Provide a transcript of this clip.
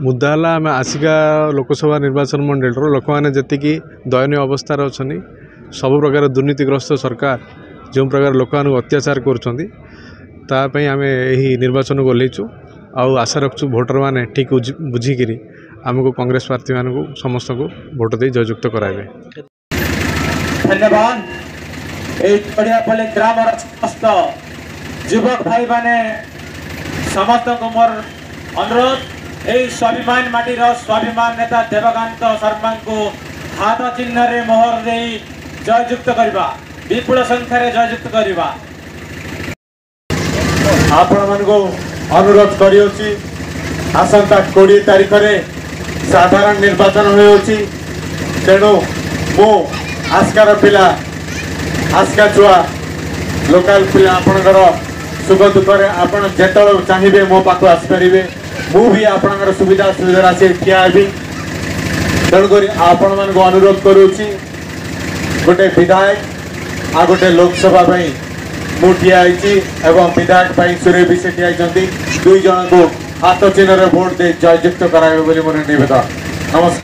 मुद्दा है आम आसिका लोकसभा निर्वाचन मंडल लोक मैंने जी दयनीय अवस्था अच्छा सब प्रकार दुर्नीतिग्रस्त सरकार जो प्रकार लोक अत्याचार करें आम यही निर्वाचन को ओल्लैचु आशा रखु भोटर मैंने ठीक बुझिकी आमको कांग्रेस प्रार्थी मान समस्त को भोट दे जययुक्त कराइबे। धन्यवाद। ग्राम समस्त युवक भाई माने समस्त को मोर अनुरोध यही स्वाभिमान माटीर स्वाभिमान नेता देवकांत शर्मा को हाथ चिन्ह रे मोहर दे जययुक्त करवा विपुल संख्यार जययुक्त करवा आपण मन को अनुरोध करियोची। आसंता 20 तारीख रे साधारण निर्वाचन होयोची तेणु मो आस्कार पिला आस्का छुआ लोकल पिला आपणकर सुख दुखरे आपण जेतळ चाहिए मो पाखु आसपारे मु भी आपणकर सुविधा सुविधा से ठिया हेबी तेणुक आपण मान को अनुरोध करूची गोटे विधायक आ गोटे लोकसभा पई मु ठिया एवं विधायक पई सुरे भी से ठिया दुई जन को हाथ चिन्ह रे वोट दे जययुक्त कराइबे बोली मोर निवेदन। नमस्कार।